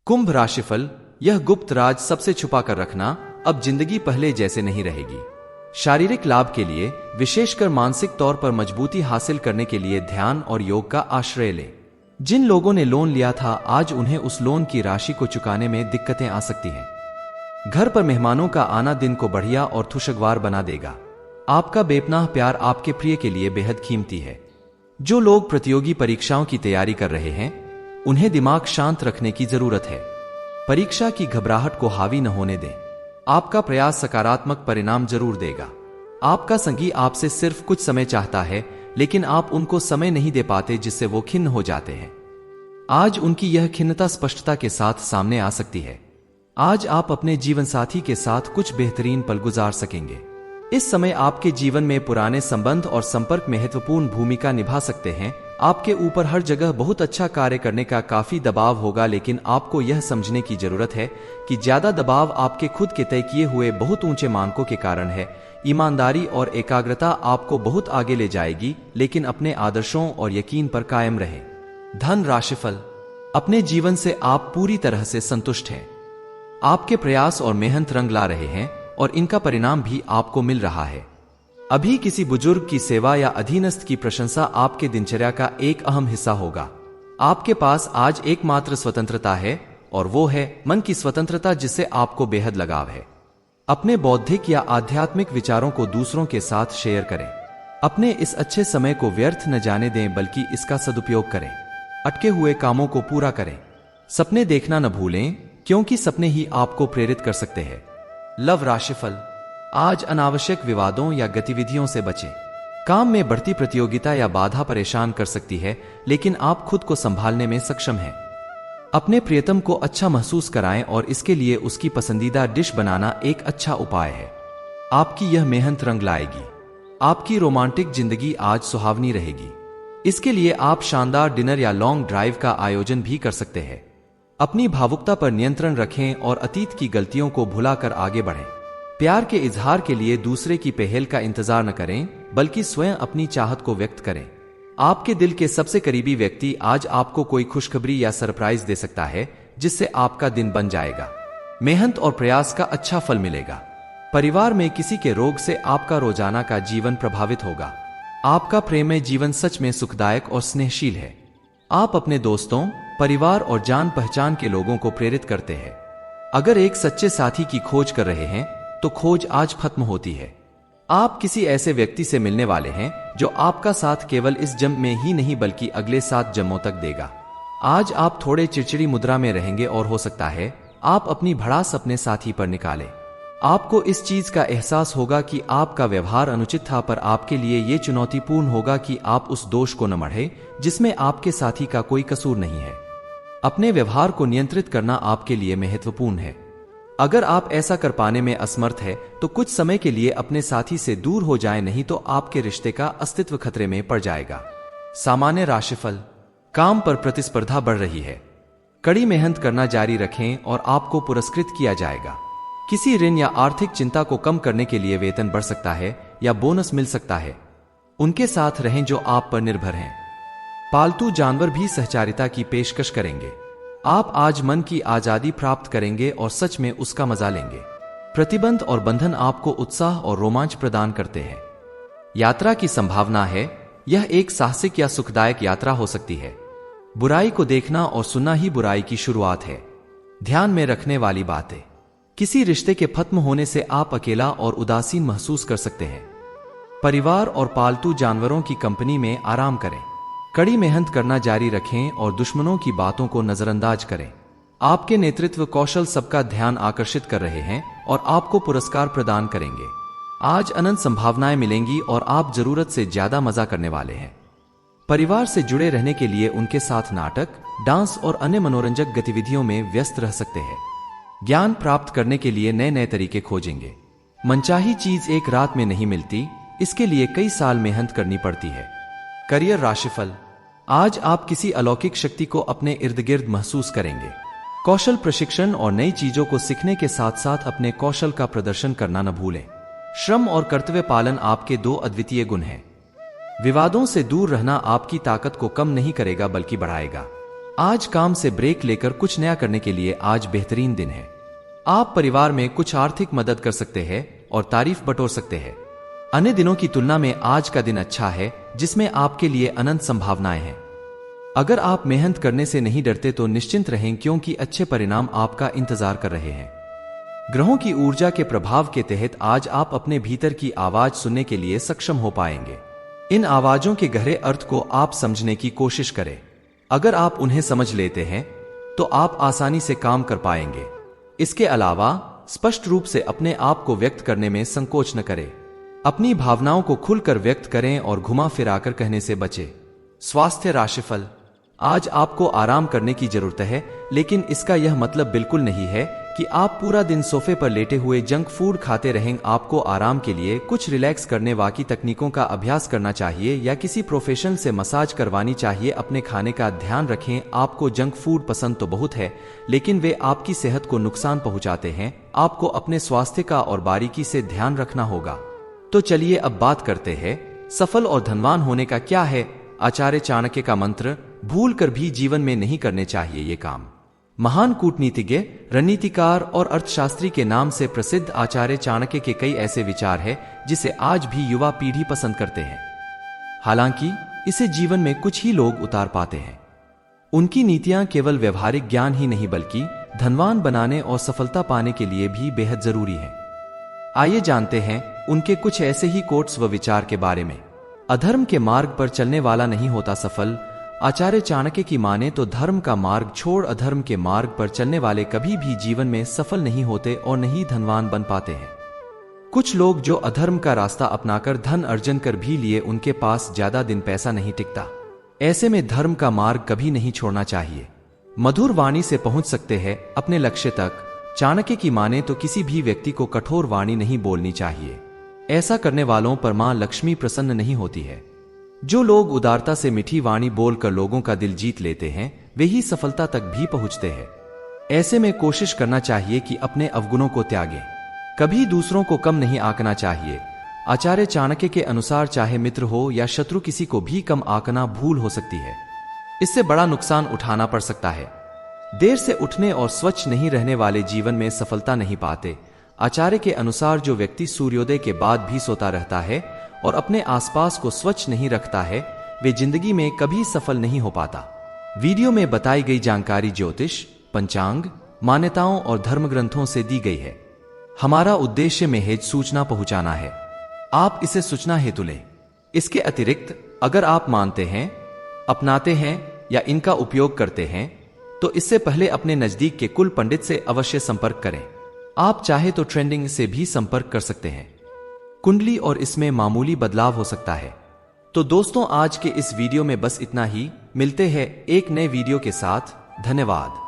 कुंभ राशिफल। यह गुप्त राज सबसे छुपा कर रखना। अब जिंदगी पहले जैसे नहीं रहेगी। शारीरिक लाभ के लिए, विशेषकर मानसिक तौर पर मजबूती हासिल करने के लिए ध्यान और योग का आश्रय लें। जिन लोगों ने लोन लिया था, आज उन्हें उस लोन की राशि को चुकाने में दिक्कतें आ सकती हैं। घर पर मेहमानों का आना दिन को बढ़िया और खुशगवार बना देगा। आपका बेपनाह प्यार आपके प्रिय के लिए बेहद कीमती है। जो लोग प्रतियोगी परीक्षाओं की तैयारी कर रहे हैं, उन्हें दिमाग शांत रखने की जरूरत है। परीक्षा की घबराहट को हावी न होने दें। आपका प्रयास सकारात्मक परिणाम जरूर देगा। आपका संगी आपसे सिर्फ कुछ समय चाहता है, लेकिन आप उनको समय नहीं दे पाते, जिससे वो खिन्न हो जाते हैं। आज उनकी यह खिन्नता स्पष्टता के साथ सामने आ सकती है। आज आप अपने जीवन साथी के साथ कुछ बेहतरीन पल गुजार सकेंगे। इस समय आपके जीवन में पुराने संबंध और संपर्क महत्वपूर्ण भूमिका निभा सकते हैं। आपके ऊपर हर जगह बहुत अच्छा कार्य करने का काफी दबाव होगा, लेकिन आपको यह समझने की जरूरत है कि ज्यादा दबाव आपके खुद के तय किए हुए बहुत ऊंचे मानकों के कारण है। ईमानदारी और एकाग्रता आपको बहुत आगे ले जाएगी, लेकिन अपने आदर्शों और यकीन पर कायम रहें। धन राशिफल। अपने जीवन से आप पूरी तरह से संतुष्ट हैं। आपके प्रयास और मेहनत रंग ला रहे हैं और इनका परिणाम भी आपको मिल रहा है। अभी किसी बुजुर्ग की सेवा या अधीनस्थ की प्रशंसा आपके दिनचर्या का एक अहम हिस्सा होगा। आपके पास आज एकमात्र स्वतंत्रता है, और वो है मन की स्वतंत्रता, जिससे आपको बेहद लगाव है। अपने बौद्धिक या आध्यात्मिक विचारों को दूसरों के साथ शेयर करें। अपने इस अच्छे समय को व्यर्थ न जाने दें, बल्कि इसका सदुपयोग करें। अटके हुए कामों को पूरा करें। सपने देखना न भूलें, क्योंकि सपने ही आपको प्रेरित कर सकते हैं। लव राशिफल। आज अनावश्यक विवादों या गतिविधियों से बचें। काम में बढ़ती प्रतियोगिता या बाधा परेशान कर सकती है, लेकिन आप खुद को संभालने में सक्षम हैं। अपने प्रियतम को अच्छा महसूस कराएं, और इसके लिए उसकी पसंदीदा डिश बनाना एक अच्छा उपाय है। आपकी यह मेहनत रंग लाएगी। आपकी रोमांटिक जिंदगी आज सुहावनी रहेगी। इसके लिए आप शानदार डिनर या लॉन्ग ड्राइव का आयोजन भी कर सकते हैं। अपनी भावुकता पर नियंत्रण रखें और अतीत की गलतियों को भुलाकर आगे बढ़ें। प्यार के इजहार के लिए दूसरे की पहल का इंतजार न करें, बल्कि स्वयं अपनी चाहत को व्यक्त करें। आपके दिल के सबसे करीबी व्यक्ति आज आपको कोई खुशखबरी या सरप्राइज दे सकता है, जिससे आपका दिन बन जाएगा। मेहनत और प्रयास का अच्छा फल मिलेगा। परिवार में किसी के रोग से आपका रोजाना का जीवन प्रभावित होगा। आपका प्रेममय जीवन सच में सुखदायक और स्नेहशील है। आप अपने दोस्तों, परिवार और जान पहचान के लोगों को प्रेरित करते हैं। अगर एक सच्चे साथी की खोज कर रहे हैं, तो खोज आज खत्म होती है। आप किसी ऐसे व्यक्ति से मिलने वाले हैं जो आपका साथ केवल इस जन्म में ही नहीं, बल्कि अगले 7 जन्मों तक देगा। आज आप थोड़े चिड़चिड़ी मुद्रा में रहेंगे, और हो सकता है आप अपनी भड़ास अपने साथी पर निकालें। आपको इस चीज का एहसास होगा कि आपका व्यवहार अनुचित था, पर आपके लिए यह चुनौतीपूर्ण होगा कि आप उस दोष को न मढ़ें जिसमें आपके साथी का कोई कसूर नहीं है। अपने व्यवहार को नियंत्रित करना आपके लिए महत्वपूर्ण है। अगर आप ऐसा कर पाने में असमर्थ है, तो कुछ समय के लिए अपने साथी से दूर हो जाएं, नहीं तो आपके रिश्ते का अस्तित्व खतरे में पड़ जाएगा। सामान्य राशिफल। काम पर प्रतिस्पर्धा बढ़ रही है। कड़ी मेहनत करना जारी रखें और आपको पुरस्कृत किया जाएगा। किसी ऋण या आर्थिक चिंता को कम करने के लिए वेतन बढ़ सकता है या बोनस मिल सकता है। उनके साथ रहें जो आप पर निर्भर हैं। पालतू जानवर भी सहचारिता की पेशकश करेंगे। आप आज मन की आजादी प्राप्त करेंगे और सच में उसका मजा लेंगे। प्रतिबंध और बंधन आपको उत्साह और रोमांच प्रदान करते हैं। यात्रा की संभावना है। यह एक साहसिक या सुखदायक यात्रा हो सकती है। बुराई को देखना और सुनना ही बुराई की शुरुआत है। ध्यान में रखने वाली बातें। किसी रिश्ते के खत्म होने से आप अकेला और उदासीन महसूस कर सकते हैं। परिवार और पालतू जानवरों की कंपनी में आराम करें। कड़ी मेहनत करना जारी रखें और दुश्मनों की बातों को नजरअंदाज करें। आपके नेतृत्व कौशल सबका ध्यान आकर्षित कर रहे हैं और आपको पुरस्कार प्रदान करेंगे। आज अनंत संभावनाएं मिलेंगी और आप जरूरत से ज्यादा मजा करने वाले हैं। परिवार से जुड़े रहने के लिए उनके साथ नाटक, डांस और अन्य मनोरंजक गतिविधियों में व्यस्त रह सकते हैं। ज्ञान प्राप्त करने के लिए नए नए तरीके खोजेंगे। मनचाही चीज एक रात में नहीं मिलती, इसके लिए कई साल मेहनत करनी पड़ती है। करियर राशिफल। आज आप किसी अलौकिक शक्ति को अपने इर्द गिर्द महसूस करेंगे। कौशल प्रशिक्षण और नई चीजों को सीखने के साथ साथ अपने कौशल का प्रदर्शन करना न भूलें। श्रम और कर्तव्य पालन आपके 2 अद्वितीय गुण हैं। विवादों से दूर रहना आपकी ताकत को कम नहीं करेगा, बल्कि बढ़ाएगा। आज काम से ब्रेक लेकर कुछ नया करने के लिए आज बेहतरीन दिन है। आप परिवार में कुछ आर्थिक मदद कर सकते हैं और तारीफ बटोर सकते हैं। अन्य दिनों की तुलना में आज का दिन अच्छा है, जिसमें आपके लिए अनंत संभावनाएं हैं। अगर आप मेहनत करने से नहीं डरते तो निश्चिंत रहें, क्योंकि अच्छे परिणाम आपका इंतजार कर रहे हैं। ग्रहों की ऊर्जा के प्रभाव के तहत आज आप अपने भीतर की आवाज सुनने के लिए सक्षम हो पाएंगे। इन आवाजों के गहरे अर्थ को आप समझने की कोशिश करें। अगर आप उन्हें समझ लेते हैं तो आप आसानी से काम कर पाएंगे। इसके अलावा स्पष्ट रूप से अपने आप को व्यक्त करने में संकोच न करें। अपनी भावनाओं को खुलकर व्यक्त करें और घुमा फिराकर कहने से बचें। स्वास्थ्य राशिफल। आज आपको आराम करने की जरूरत है, लेकिन इसका यह मतलब बिल्कुल नहीं है कि आप पूरा दिन सोफे पर लेटे हुए जंक फूड खाते रहें। आपको आराम के लिए कुछ रिलैक्स करने वाली तकनीकों का अभ्यास करना चाहिए या किसी प्रोफेशनल से मसाज करवानी चाहिए। अपने खाने का ध्यान रखें। आपको जंक फूड पसंद तो बहुत है, लेकिन वे आपकी सेहत को नुकसान पहुंचाते हैं। आपको अपने स्वास्थ्य का और बारीकी से ध्यान रखना होगा। तो चलिए अब बात करते हैं सफल और धनवान होने का क्या है। आचार्य चाणक्य का मंत्र भूल कर भी जीवन में नहीं करने चाहिए ये काम। महान कूटनीतिज्ञ, रणनीतिकार और अर्थशास्त्री के नाम से प्रसिद्ध आचार्य चाणक्य के कई ऐसे विचार हैं जिसे आज भी युवा पीढ़ी पसंद करते हैं। हालांकि इसे जीवन में कुछ ही लोग उतार पाते हैं। उनकी नीतियां केवल व्यवहारिक ज्ञान ही नहीं बल्कि धनवान बनाने और सफलता पाने के लिए भी बेहद जरूरी है। आइए जानते हैं उनके कुछ ऐसे ही कोट्स व विचार के बारे में। अधर्म के मार्ग पर चलने वाला नहीं होता सफल। आचार्य चाणक्य की माने तो धर्म का मार्ग छोड़ अधर्म के मार्ग पर चलने वाले कभी भी जीवन में सफल नहीं होते और नहीं धनवान बन पाते हैं। कुछ लोग जो अधर्म का रास्ता अपनाकर धन अर्जन कर भी लिए, उनके पास ज्यादा दिन पैसा नहीं टिकता। ऐसे में धर्म का मार्ग कभी नहीं छोड़ना चाहिए। मधुर वाणी से पहुंच सकते हैं अपने लक्ष्य तक। चाणक्य की माने तो किसी भी व्यक्ति को कठोर वाणी नहीं बोलनी चाहिए। ऐसा करने वालों पर मां लक्ष्मी प्रसन्न नहीं होती है। जो लोग उदारता से मीठी वाणी बोलकर लोगों का दिल जीत लेते हैं, वे ही सफलता तक भी पहुंचते हैं। ऐसे में कोशिश करना चाहिए कि अपने अवगुणों को त्यागें। कभी दूसरों को कम नहीं आंकना चाहिए। आचार्य चाणक्य के अनुसार चाहे मित्र हो या शत्रु, किसी को भी कम आंकना भूल हो सकती है। इससे बड़ा नुकसान उठाना पड़ सकता है। देर से उठने और स्वच्छ नहीं रहने वाले जीवन में सफलता नहीं पाते। आचार्य के अनुसार जो व्यक्ति सूर्योदय के बाद भी सोता रहता है और अपने आसपास को स्वच्छ नहीं रखता है, वे जिंदगी में कभी सफल नहीं हो पाता। वीडियो में बताई गई जानकारी ज्योतिष, पंचांग, मान्यताओं और धर्म ग्रंथों से दी गई है। हमारा उद्देश्य महज सूचना पहुंचाना है। आप इसे सूचना हेतु लें। इसके अतिरिक्त अगर आप मानते हैं, अपनाते हैं या इनका उपयोग करते हैं, तो इससे पहले अपने नजदीक के कुल पंडित से अवश्य संपर्क करें। आप चाहे तो ट्रेंडिंग से भी संपर्क कर सकते हैं। कुंडली और इसमें मामूली बदलाव हो सकता है। तो दोस्तों, आज के इस वीडियो में बस इतना ही। मिलते हैं एक नए वीडियो के साथ। धन्यवाद।